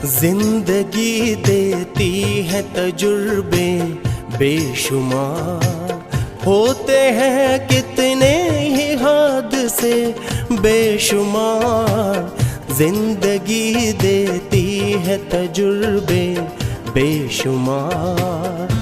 जिंदगी देती है तजुर्बे बेशुमार, होते हैं कितने ही हादसे बेशुमार। जिंदगी देती है तजुर्बे बेशुमार।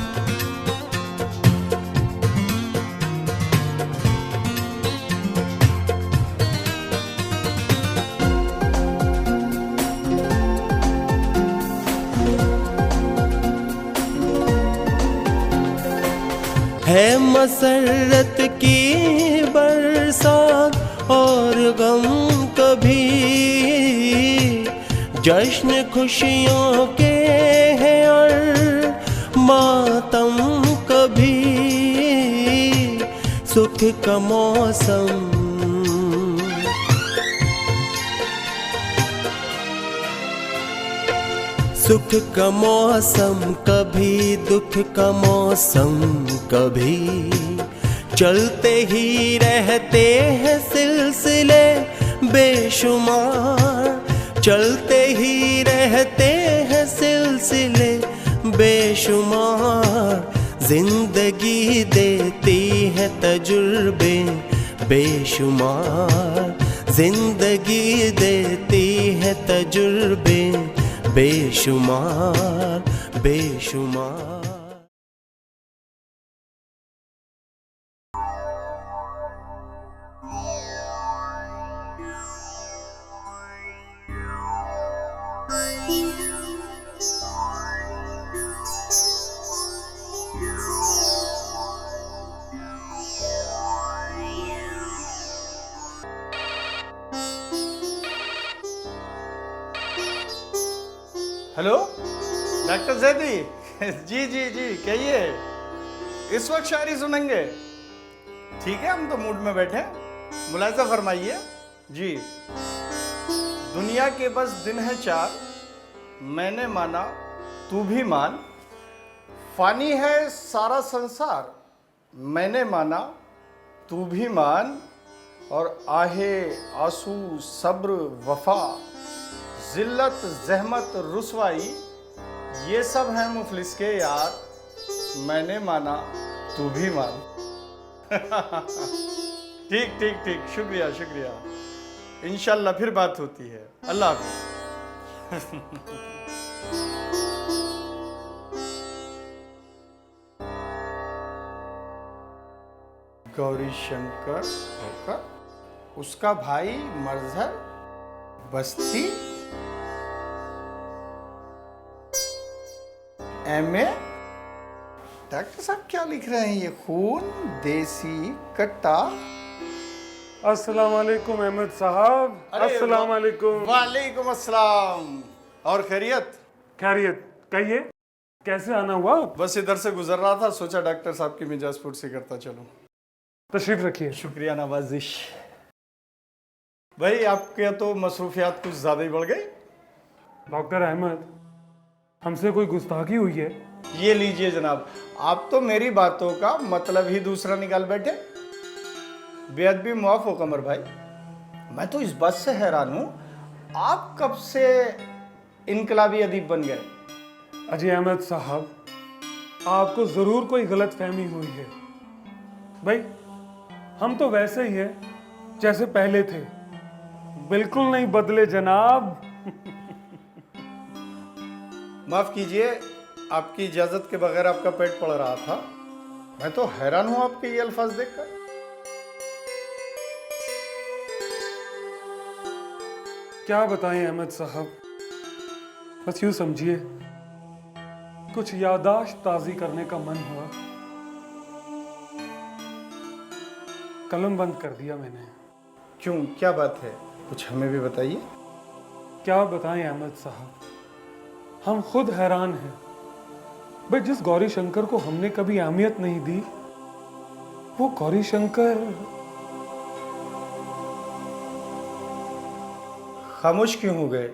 है मसरत की बरसात और गम कभी, जश्न खुशियों के हैं और मातम कभी। सुख का मौसम सुख का मौसम कभी, दुख का मौसम कभी। चलते ही रहते हैं सिलसिले बेशुमार, चलते ही रहते हैं सिलसिले बेशुमार। जिंदगी देती है तजुर्बे बेशुमार, जिंदगी देती है तजुर्बे बेशुमार बेशुमार। हेलो डॉक्टर जैदी जी जी जी कहिए, इस वक्त शायरी सुनेंगे? ठीक है, हम तो मूड में बैठे हैं, मुलाहिजा फरमाइए जी। दुनिया के बस दिन है चार, मैंने माना तू भी मान। फानी है सारा संसार, मैंने माना तू भी मान। और आहे आंसू सब्र वफा, जिल्लत जहमत रुसवाई, ये सब हैं मुफलिस के यार, मैंने माना तू भी मान। ठीक ठीक ठीक, शुक्रिया शुक्रिया। इंशाल्लाह फिर बात होती है। अल्लाह हाफ़िज़। गौरी शंकर होकर उसका भाई मजहर बस्ती एमए। डॉक्टर साहब क्या लिख रहे हैं ये? खून देसी कट्टा। अस्सलाम वालेकुम अहमद साहब। अस्सलाम वालेकुम। वालेकुम अस्सलाम। और खैरियत? खैरियत। कहिए कैसे आना हुआ? बस इधर से गुजर रहा था, सोचा डॉक्टर साहब की मिजाज पुरसी करता चलूं। तशरीफ रखिए। शुक्रिया नवाजिश। भाई आपके तो मसरूफियात कुछ ज़्यादा ही बढ़ गई। डॉक्टर अहमद, हमसे कोई गुस्ताखी हुई है? ये लीजिए जनाब, आप तो मेरी बातों का मतलब ही दूसरा निकाल बैठे। बेअदबी मुआफ हो कमर भाई, मैं तो इस बात से हैरान हूँ, आप कब से इनकलाबी अदीब बन गए? अजी अहमद साहब, आपको ज़रूर कोई गलत फहमी हुई है। भाई हम तो वैसे ही हैं जैसे पहले थे, बिल्कुल नहीं बदले जनाब। माफ कीजिए, आपकी इजाजत के बगैर आपका पेट पड़ रहा था। मैं तो हैरान हूं आपके ये अल्फाज देखकर। क्या बताएं अहमद साहब, बस यूं समझिए कुछ यादाश्त ताज़ी करने का मन हुआ, कलम बंद कर दिया मैंने। क्यों, क्या बात है? कुछ हमें भी बताइए। क्या बताएं अहमद साहब, हम खुद हैरान हैं। भाई जिस गौरी शंकर को हमने कभी अहमियत नहीं दी, वो गौरी शंकर खामोश क्यों हो गए?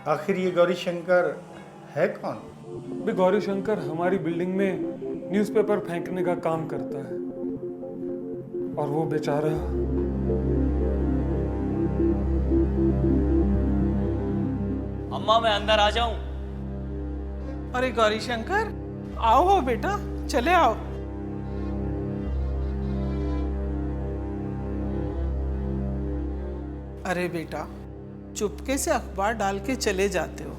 आखिर ये गौरी शंकर है कौन? भाई गौरी शंकर हमारी बिल्डिंग में न्यूज़पेपर फेंकने का काम करता है, और वो बेचारा अम्मा मैं अंदर आ जाऊं? अरे गौरी शंकर, आओ हो बेटा, चले आओ। अरे बेटा, चुपके से अखबार डाल के चले जाते हो।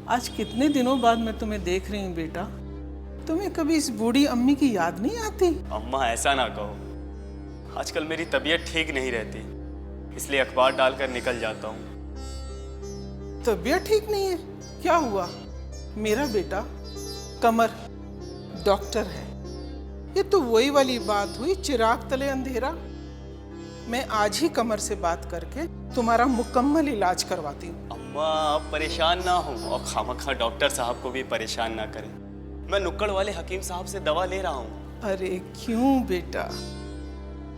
आज कितने दिनों बाद मैं तुम्हें देख रही हूँ बेटा। तुम्हें कभी इस बूढ़ी अम्मी की याद नहीं आती? अम्मा ऐसा ना कहो, आजकल मेरी तबीयत ठीक नहीं रहती, इसलिए अखबार डालकर निकल जाता हूँ। तबीयत ठीक नहीं है? क्या हुआ? मेरा बेटा कमर डॉक्टर है। ये तो वही वाली बात हुई, चिराग तले अंधेरा। मैं आज ही कमर से बात करके तुम्हारा मुकम्मल इलाज करवाती हूँ। अम्मा आप परेशान ना हो और खामखा डॉक्टर साहब को भी परेशान ना करें। मैं नुक्कड़ वाले हकीम साहब से दवा ले रहा हूँ। अरे क्यों बेटा,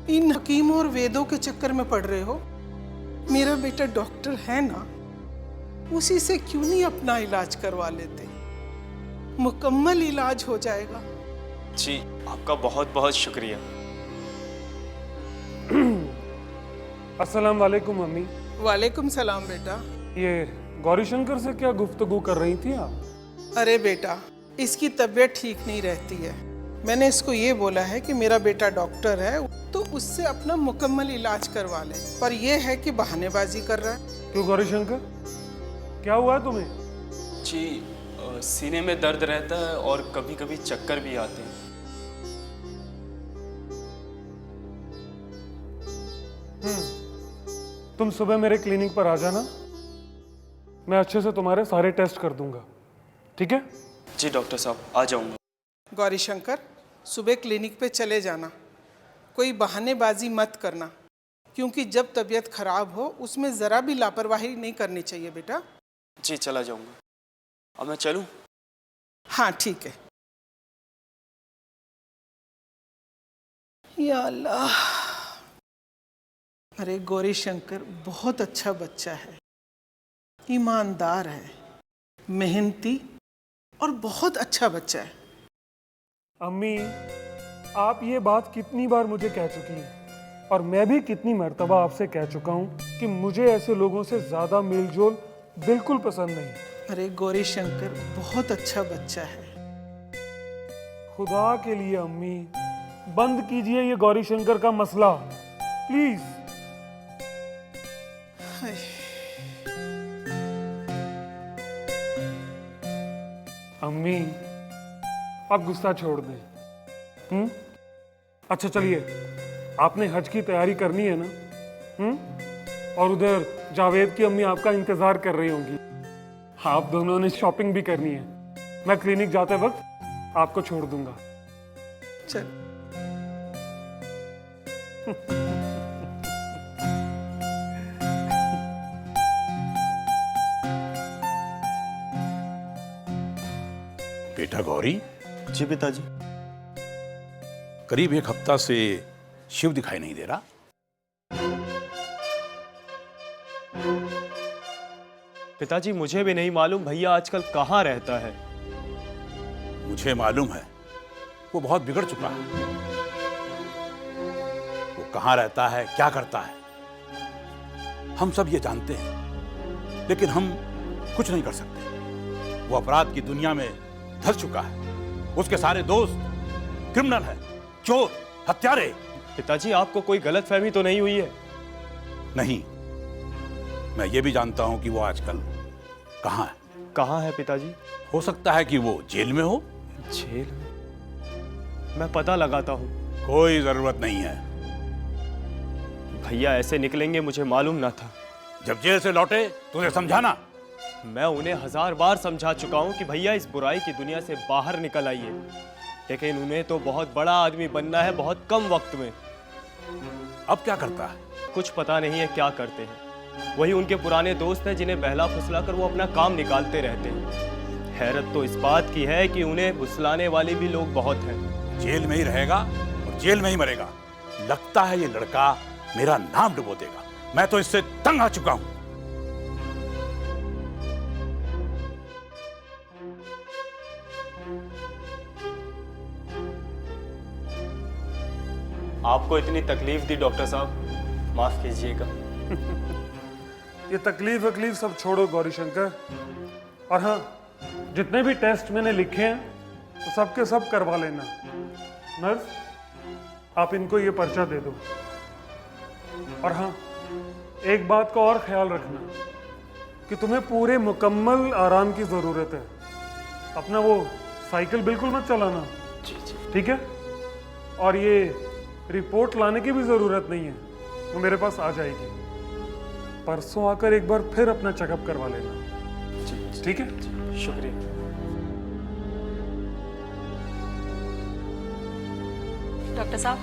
इन हकीमों और वेदों के चक्कर में पड़ रहे हो? मेरा बेटा डॉक्टर है ना, उसी से क्यों नहीं अपना इलाज करवा लेते? मुकम्मल इलाज हो जाएगा। जी आपका बहुत बहुत शुक्रिया। अस्सलाम वालेकुम अम्मी। वालेकुम सलाम बेटा। ये गौरी शंकर से क्या गुफ्तगू कर रही थी आप? अरे बेटा, इसकी तबीयत ठीक नहीं रहती है। मैंने इसको ये बोला है कि मेरा बेटा डॉक्टर है तो उससे अपना मुकम्मल इलाज करवा ले, पर यह है कि बहानेबाजी कर रहा है। क्यों गौरी शंकर, क्या हुआ है तुम्हें? जी सीने में दर्द रहता है और कभी कभी चक्कर भी आते हैं। तुम सुबह मेरे क्लिनिक पर आ जाना, मैं अच्छे से तुम्हारे सारे टेस्ट कर दूंगा, ठीक है? जी डॉक्टर साहब आ जाऊंगा। गौरी शंकर, सुबह क्लिनिक पे चले जाना, कोई बहानेबाजी मत करना, क्योंकि जब तबीयत खराब हो उसमें ज़रा भी लापरवाही नहीं करनी चाहिए बेटा। जी चला जाऊंगा। अब मैं चलूं? हाँ ठीक है। या अल्लाह, अरे गौरी शंकर बहुत अच्छा बच्चा है, ईमानदार है, मेहनती और बहुत अच्छा बच्चा है। अम्मी, आप ये बात कितनी बार मुझे कह चुकी हैं और मैं भी कितनी मर्तबा आपसे कह चुका हूँ कि मुझे ऐसे लोगों से ज़्यादा मेलजोल बिल्कुल पसंद नहीं। अरे गौरी शंकर बहुत अच्छा बच्चा है। खुदा के लिए अम्मी, बंद कीजिए ये गौरी शंकर का मसला प्लीज। अम्मी आप गुस्सा छोड़ दें। अच्छा चलिए, आपने हज की तैयारी करनी है ना? और उधर जावेद की अम्मी आपका इंतजार कर रही होंगी। आप दोनों ने शॉपिंग भी करनी है। मैं क्लिनिक जाते वक्त आपको छोड़ दूंगा। चल। बेटा गौरी। जी पिताजी। करीब एक हफ्ता से शिव दिखाई नहीं दे रहा। पिताजी मुझे भी नहीं मालूम भैया आजकल कहाँ रहता है। मुझे मालूम है, वो बहुत बिगड़ चुका है। वो कहाँ रहता है, क्या करता है, हम सब ये जानते हैं, लेकिन हम कुछ नहीं कर सकते। वो अपराध की दुनिया में धंस चुका है। उसके सारे दोस्त क्रिमिनल हैं, चोर, हत्यारे। पिताजी आपको कोई गलतफहमी तो नहीं हुई है? नहीं, मैं ये भी जानता हूं कि वो आजकल कहाँ है। कहाँ है पिताजी? हो सकता है कि वो जेल में हो। जेल में? मैं पता लगाता हूँ। कोई जरूरत नहीं है। भैया ऐसे निकलेंगे मुझे मालूम ना था। जब जेल से लौटे तो उन्हें समझाना। मैं उन्हें 1000 बार समझा चुका हूँ कि भैया इस बुराई की दुनिया से बाहर निकल आइए, लेकिन उन्हें तो बहुत बड़ा आदमी बनना है बहुत कम वक्त में। अब क्या करता है? कुछ पता नहीं है क्या करते हैं। वही उनके पुराने दोस्त हैं जिन्हें बहला फुसला कर वो अपना काम निकालते रहते हैं। हैरत तो इस बात की है कि उन्हें फुसलाने वाले भी लोग बहुत हैं। जेल में ही रहेगा और जेल में ही मरेगा। लगता है ये लड़का मेरा नाम डुबो देगा। मैं तो इससे तंग आ चुका हूं। आपको इतनी तकलीफ दी डॉक्टर साहब, माफ कीजिएगा। ये तकलीफ वकलीफ सब छोड़ो गौरी शंकर। और हाँ, जितने भी टेस्ट मैंने लिखे हैं तो सबके सब करवा लेना। नर्स, आप इनको ये पर्चा दे दो। और हाँ, एक बात का और ख्याल रखना कि तुम्हें पूरे मुकम्मल आराम की ज़रूरत है। अपना वो साइकिल बिल्कुल मत चलाना, ठीक है? और ये रिपोर्ट लाने की भी ज़रूरत नहीं है, वो मेरे पास आ जाएगी। परसों आकर एक बार फिर अपना चेकअप करवा लेना, ठीक है? शुक्रिया। डॉक्टर साहब,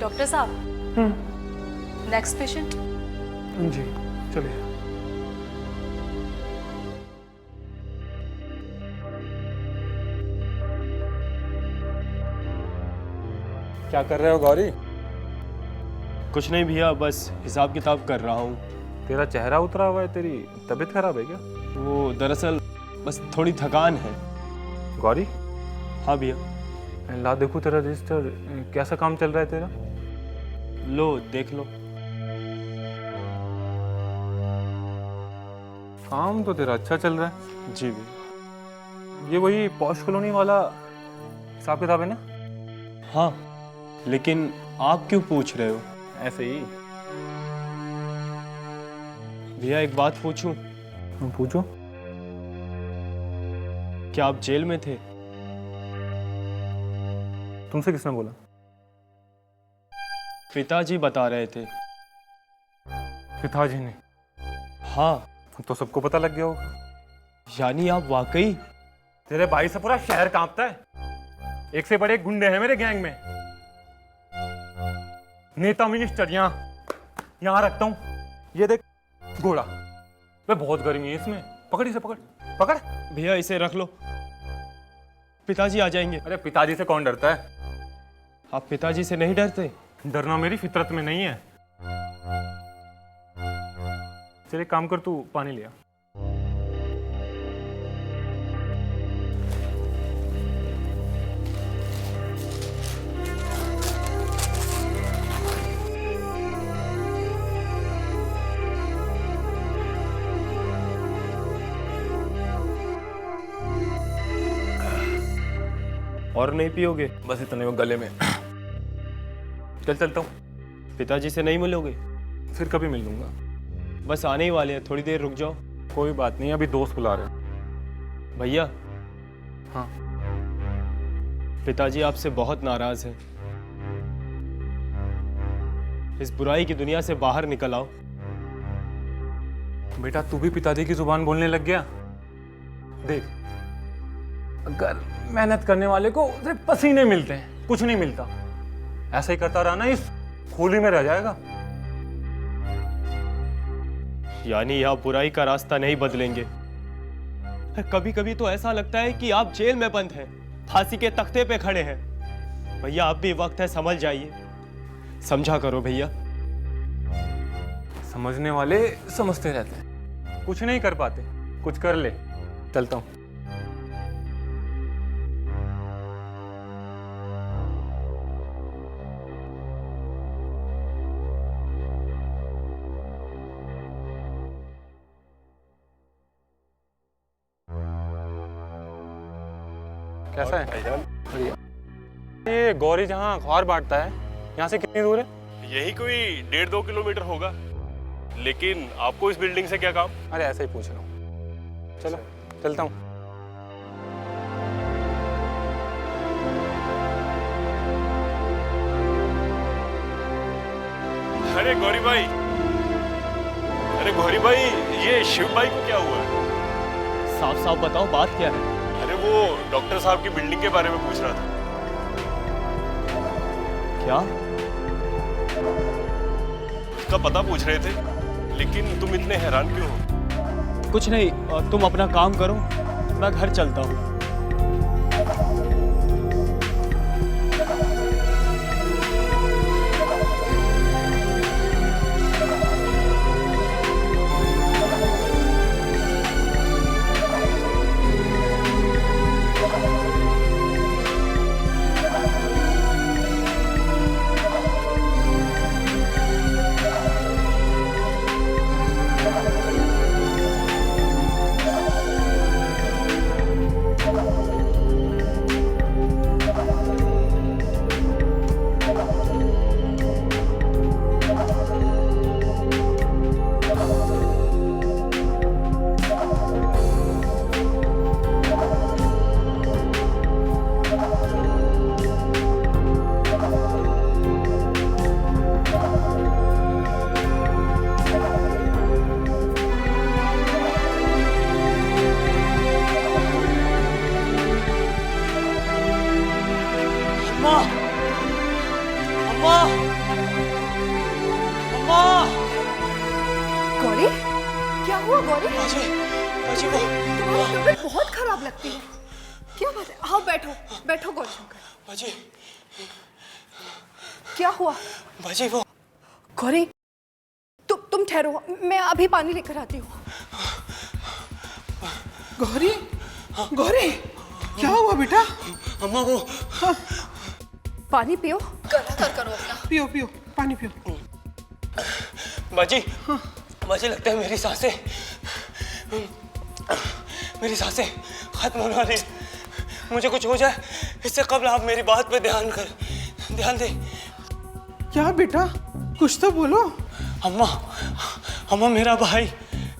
डॉक्टर साहब, नेक्स्ट पेशेंट। जी चलिए। क्या कर रहे हो गौरी? कुछ नहीं भैया, बस हिसाब किताब कर रहा हूँ। तेरा चेहरा उतरा हुआ है, तेरी तबीयत खराब है क्या? वो दरअसल बस थोड़ी थकान है। गौरी, हाँ भैया। ला देखो तेरा रजिस्टर, कैसा काम चल रहा है तेरा? लो देख लो। काम तो तेरा अच्छा चल रहा है। जी भैया। ये वही पॉश कॉलोनी वाला हिसाब किताब है ना? हाँ, लेकिन आप क्यों पूछ रहे हो? ऐसे ही। भैया एक बात पूछूं? पूछो। क्या आप जेल में थे? तुमसे किसने बोला? पिताजी बता रहे थे। पिताजी ने? हाँ। तो सबको पता लग गया होगा। यानी आप वाकई? तेरे भाई से पूरा शहर कांपता है। एक से बड़े गुंडे हैं मेरे गैंग में। नेता मिनिस्टर यहाँ रखता हूँ। ये देख घोड़ा। वे बहुत गर्मी है इसमें। पकड़ इसे, पकड़ पकड़। भैया इसे रख लो, पिताजी आ जाएंगे। अरे पिताजी से कौन डरता है? आप पिताजी से नहीं डरते? डरना मेरी फितरत में नहीं है। चल एक काम कर, तू पानी लिया। और नहीं पियोगे? बस इतने में गले में। चल चलता हूँ। पिताजी से नहीं मिलोगे? फिर कभी मिल लूंगा। बस आने ही वाले हैं, थोड़ी देर रुक जाओ। कोई बात नहीं, अभी दोस्त बुला रहे हैं। भैया। हाँ। पिताजी आपसे बहुत नाराज हैं। इस बुराई की दुनिया से बाहर निकल आओ। बेटा तू भी पिताजी की जुबान बोलने लग गया। देख, अगर मेहनत करने वाले को सिर्फ पसीने मिलते हैं, कुछ नहीं मिलता, ऐसा ही करता रहा ना इस खोली में रह जाएगा। यानी आप बुराई का रास्ता नहीं बदलेंगे। कभी कभी तो ऐसा लगता है कि आप जेल में बंद हैं, फांसी के तख्ते पे खड़े हैं। भैया अब भी वक्त है, समझ जाइए। समझा करो भैया। समझने वाले समझते रहते हैं, कुछ नहीं कर पाते। कुछ कर ले। चलता हूँ। कैसा है? बढ़िया। ये गौरी जहाँ अखबार बांटता है, यहाँ से कितनी दूर है? यही कोई 1.5-2 किलोमीटर होगा। लेकिन आपको इस बिल्डिंग से क्या काम? अरे ऐसे ही पूछ रहा हूँ। चलो चलता हूँ। अरे गौरी भाई, अरे गौरी भाई, ये शिव भाई को क्या हुआ है? साफ साफ बताओ बात क्या है? अरे वो डॉक्टर साहब की बिल्डिंग के बारे में पूछ रहा था। क्या? उसका पता पूछ रहे थे, लेकिन तुम इतने हैरान क्यों हो? कुछ नहीं, तुम अपना काम करो, मैं घर चलता हूँ। गौरी, क्या हुआ गौरी? बाजी, बाजी वो तुम्हारी तबीयत बहुत खराब लगती है। क्या बात है? हाँ बैठो, बैठो गौरी शंकर। बाजी, क्या हुआ? बाजी वो गौरी, तुम ठहरो, मैं अभी पानी लेकर आती हूँ। गौरी, गौरी, क्या हुआ बेटा? अम्मा वो पानी पियो, गला तर करो अपना। पियो पियो, पानी पियो। बाजी, बाजी लगता है मेरी सांसें खत्म होने वाली है। मुझे कुछ हो जाए इससे कबल आप मेरी बात पे ध्यान दें। क्या बेटा, कुछ तो बोलो। अम्मा मेरा भाई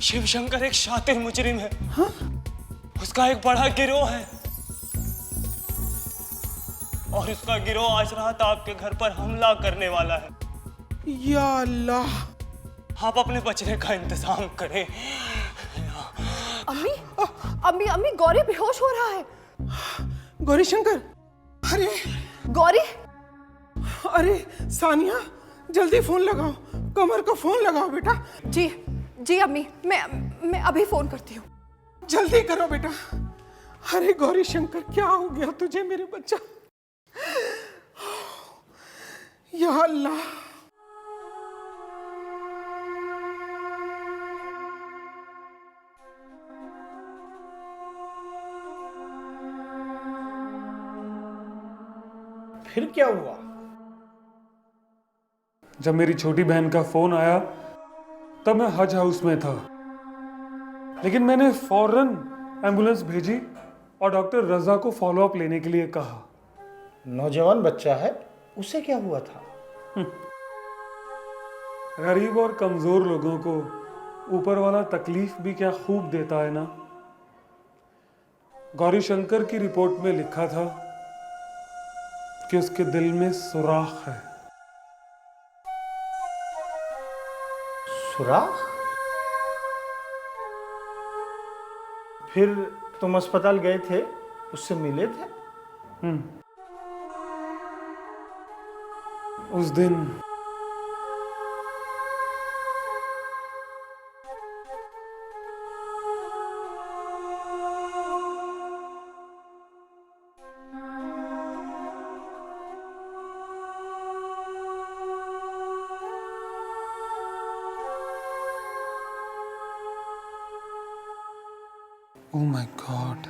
शिव शंकर एक शातिर मुजरिम है। हाँ? उसका एक बड़ा गिरोह है और उसका गिरोह आज रात आपके घर पर हमला करने वाला है। या अल्लाह, आप अपने बचने का इंतजाम करें। अम्मी, अम्मी, अम्मी, गौरी बेहोश हो रहा है। गौरी शंकर, अरे गौरी, अरे सानिया, जल्दी फोन लगाओ, कमर को फोन लगाओ बेटा। जी जी अम्मी, मैं अभी फोन करती हूँ। जल्दी करो बेटा। अरे गौरी शंकर, क्या हो गया तुझे मेरे बच्चा? या अल्लाह। फिर क्या हुआ? जब मेरी छोटी बहन का फोन आया तब मैं हज हाउस में था, लेकिन मैंने फौरन एम्बुलेंस भेजी और डॉक्टर रजा को फॉलो अप लेने के लिए कहा। नौजवान बच्चा है, उसे क्या हुआ था? गरीब और कमजोर लोगों को ऊपर वाला तकलीफ भी क्या खूब देता है ना। गौरी शंकर की रिपोर्ट में लिखा था कि उसके दिल में सुराख है। सुराख? फिर तुम अस्पताल गए थे, उससे मिले थे? उस दिन oh my God.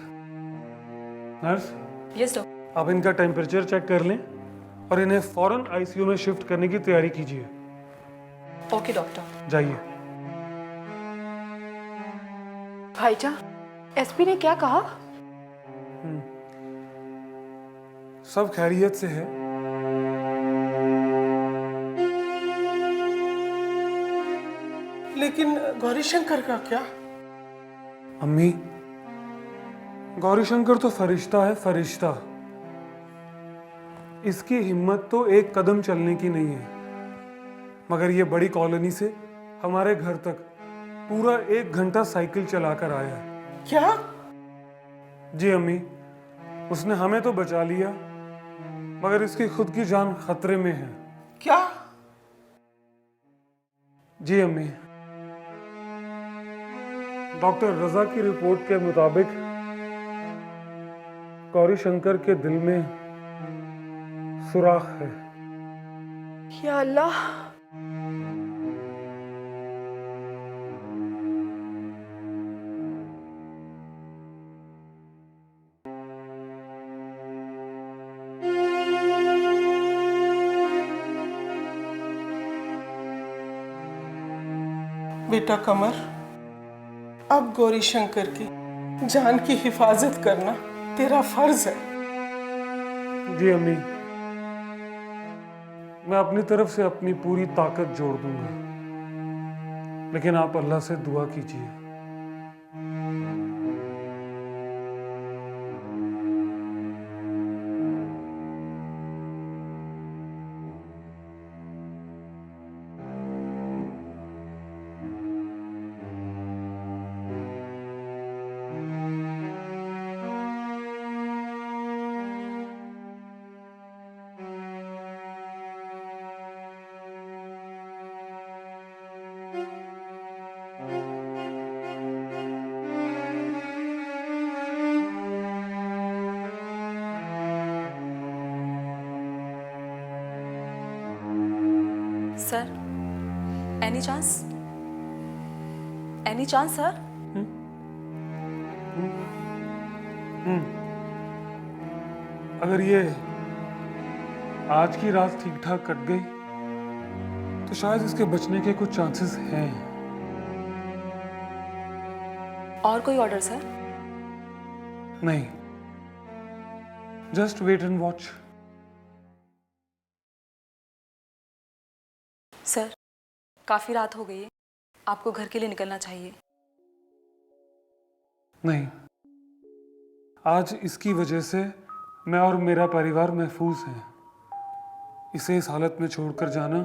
Nurse, yes doctor. आप इनका टेम्परेचर चेक कर लें और इन्हें फौरन आईसीयू में शिफ्ट करने की तैयारी कीजिए। Okay doctor. जाइए। भाईजान, एसपी ने क्या कहा? सब खैरियत से है। लेकिन गौरी शंकर का क्या? अम्मी, गौरी शंकर तो फरिश्ता है, फरिश्ता। इसकी हिम्मत तो एक कदम चलने की नहीं है, मगर ये बड़ी कॉलोनी से हमारे घर तक पूरा 1 घंटा साइकिल चलाकर आया है। क्या? जी अम्मी, उसने हमें तो बचा लिया, मगर इसकी खुद की जान खतरे में है। क्या? जी अम्मी, डॉक्टर रजा की रिपोर्ट के मुताबिक गौरी शंकर के दिल में सुराख है। या अल्लाह। बेटा कमर, अब गौरी शंकर की जान की हिफाजत करना तेरा फर्ज है। जी अम्मी, मैं अपनी तरफ से अपनी पूरी ताकत जोड़ दूंगा, लेकिन आप अल्लाह से दुआ कीजिए। Sir, any chance? Any chance sir? अगर ये आज की रात ठीक ठाक कट गई तो शायद इसके बचने के कुछ चांसेस हैं। और कोई ऑर्डर सर? नहीं, just wait and watch. Sir, काफी रात हो गई है, आपको घर के लिए निकलना चाहिए। नहीं, आज इसकी वजह से मैं और मेरा परिवार महफूज हैं। इसे इस हालत में छोड़कर जाना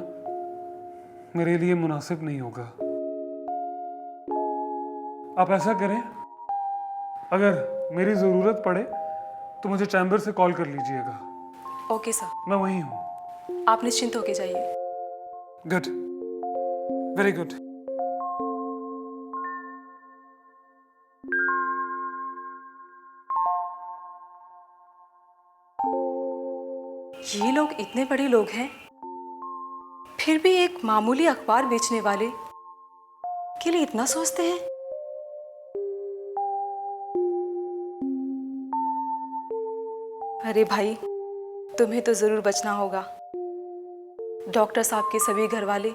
मेरे लिए मुनासिब नहीं होगा। आप ऐसा करें, अगर मेरी ज़रूरत पड़े तो मुझे चैम्बर से कॉल कर लीजिएगा। Okay sir. मैं वहीं हूँ। आप निश्चिंत होके जाइए। Good, very good. ये लोग इतने बड़े लोग हैं, फिर भी एक मामूली अखबार बेचने वाले के लिए इतना सोचते हैं। अरे भाई, तुम्हें तो जरूर बचना होगा। डॉक्टर साहब के सभी घर वाले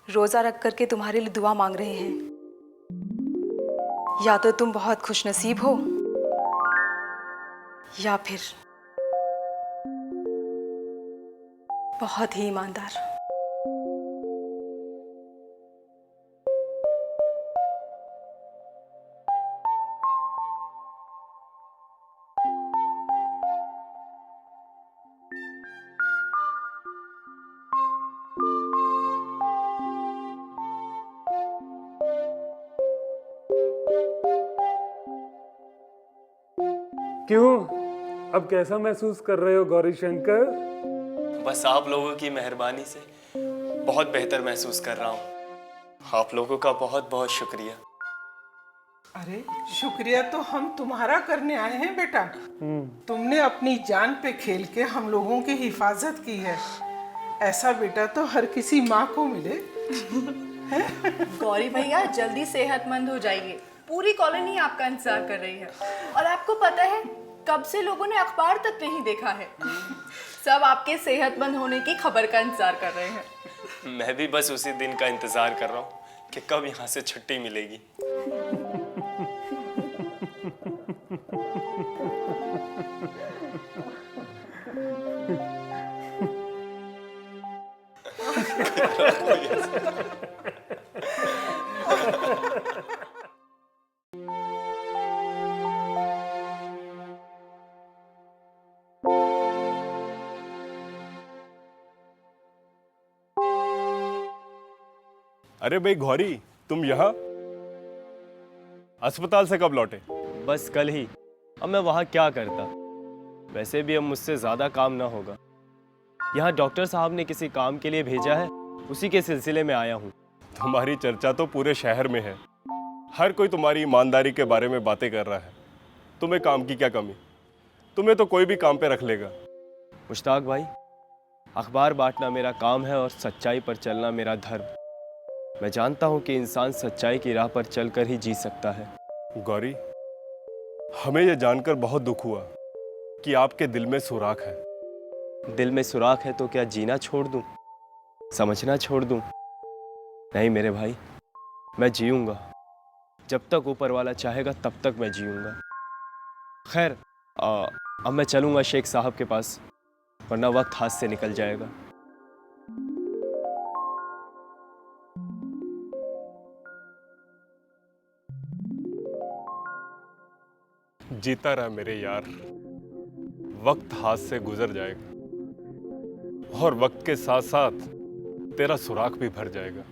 रोजा रख करके तुम्हारे लिए दुआ मांग रहे हैं। या तो तुम बहुत खुशनसीब हो या फिर बहुत ही ईमानदार। क्यों, अब कैसा महसूस कर रहे हो गौरी शंकर? बस आप लोगों की मेहरबानी से बहुत बेहतर महसूस कर रहा हूँ। आप लोगों का बहुत बहुत शुक्रिया। अरे शुक्रिया तो हम तुम्हारा करने आए हैं बेटा। तुमने अपनी जान पे खेल के हम लोगों की हिफाजत की है। ऐसा बेटा तो हर किसी माँ को मिले। गौरी भैया जल्दी सेहतमंद हो जाइए। पूरी कॉलोनी आपका इंतजार कर रही है। और आपको पता है, कब से लोगों ने अखबार तक नहीं देखा है। सब आपके सेहतमंद होने की खबर का इंतजार कर रहे हैं। मैं भी बस उसी दिन का इंतजार कर रहा हूँ कि कब यहाँ से छुट्टी मिलेगी। अरे भाई गौरी, तुम यहाँ? अस्पताल से कब लौटे? बस कल ही। अब मैं वहाँ क्या करता? वैसे भी अब मुझसे ज़्यादा काम ना होगा। यहाँ डॉक्टर साहब ने किसी काम के लिए भेजा है, उसी के सिलसिले में आया हूँ। तुम्हारी चर्चा तो पूरे शहर में है। हर कोई तुम्हारी ईमानदारी के बारे में बातें कर रहा है। तुम्हें काम की क्या कमी? तुम्हें तो कोई भी काम पे रख लेगा। मुश्ताक भाई, अखबार बांटना मेरा काम है और सच्चाई पर चलना मेरा धर्म। मैं जानता हूँ कि इंसान सच्चाई की राह पर चलकर ही जी सकता है। गौरी, हमें यह जानकर बहुत दुख हुआ कि आपके दिल में सुराख है। दिल में सुराख है तो क्या जीना छोड़ दूं? समझना छोड़ दूं? नहीं मेरे भाई, मैं जीऊंगा। जब तक ऊपर वाला चाहेगा तब तक मैं जीऊंगा। खैर, अब मैं चलूंगा शेख साहब के पास, वरना वक्त हाथ से निकल जाएगा। जीता रहा मेरे यार, वक्त हाथ से गुजर जाएगा और वक्त के साथ साथ तेरा सुराख भी भर जाएगा।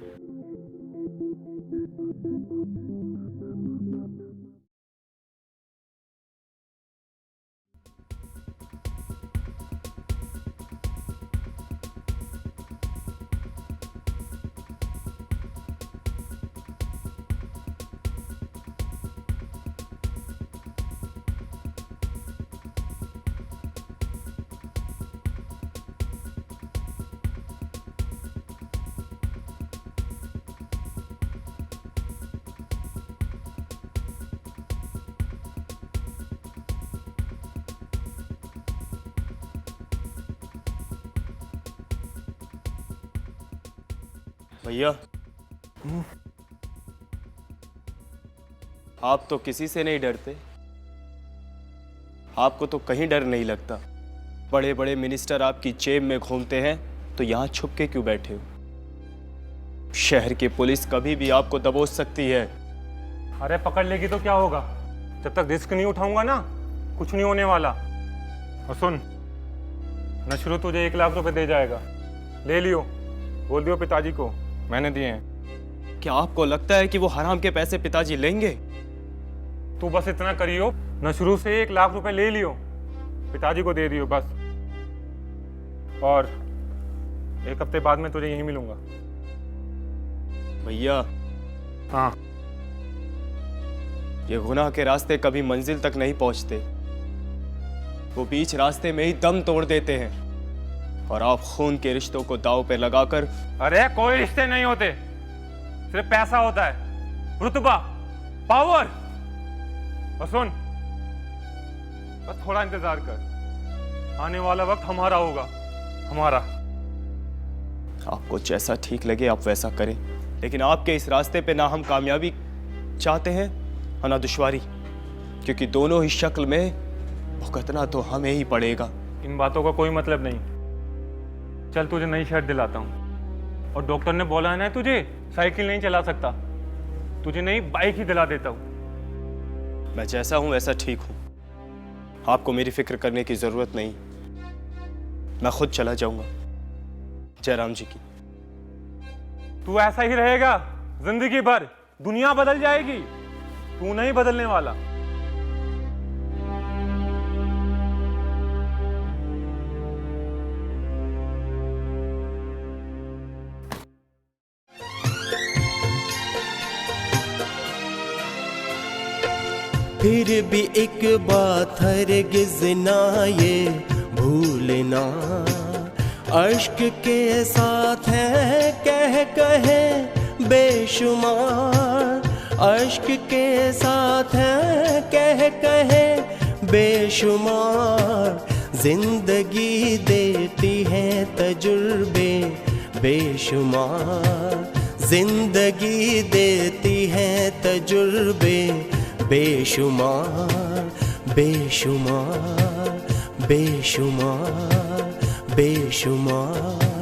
भैया, आप तो किसी से नहीं डरते। आपको तो कहीं डर नहीं लगता। बड़े बड़े मिनिस्टर आपकी जेब में घूमते हैं तो यहां छुप के क्यों बैठे हो? शहर की पुलिस कभी भी आपको दबोच सकती है। अरे पकड़ लेगी तो क्या होगा? जब तक रिस्क नहीं उठाऊंगा ना, कुछ नहीं होने वाला। और सुन, नशरू तुझे 1 लाख रुपए दे जाएगा, ले लियो। बोल दियो पिताजी को मैंने दिए हैं। क्या आपको लगता है कि वो हराम के पैसे पिताजी लेंगे? तू बस इतना करियो, नशरू से 1 लाख रुपए ले लियो, पिताजी को दे दियो बस। और 1 हफ्ते बाद में तुझे यहीं मिलूंगा। भैया, हाँ, ये गुनाह के रास्ते कभी मंजिल तक नहीं पहुंचते, वो बीच रास्ते में ही दम तोड़ देते हैं। और आप खून के रिश्तों को दांव पे लगाकर। अरे कोई रिश्ते नहीं होते, सिर्फ पैसा होता है, रुतबा, पावर। और सुन, बस थोड़ा इंतजार कर, आने वाला वक्त हमारा होगा, हमारा। आपको जैसा ठीक लगे आप वैसा करें, लेकिन आपके इस रास्ते पे ना हम कामयाबी चाहते हैं और ना दुश्वारी, क्योंकि दोनों ही शक्ल में भुगतना तो हमें ही पड़ेगा। इन बातों का कोई मतलब नहीं। चल तुझे नई शर्ट दिलाता हूँ। और डॉक्टर ने बोला है ना, तुझे साइकिल नहीं चला सकता, तुझे नई बाइक ही दिला देता हूँ। मैं जैसा हूं वैसा ठीक हूं, आपको मेरी फिक्र करने की जरूरत नहीं। मैं खुद चला जाऊंगा जयराम जी की। तू ऐसा ही रहेगा जिंदगी भर, दुनिया बदल जाएगी, तू नहीं बदलने वाला। फिर भी एक बात हरगिज़ ना ये भूलना, अश्क के साथ है कहे बेशुमार, अश्क के साथ है कहे बेशुमार, जिंदगी देती है तजुर्बे बेशुमार, जिंदगी देती है तजुर्बे बेशुमार, बेशुमार, बेशुमार, बेशुमार।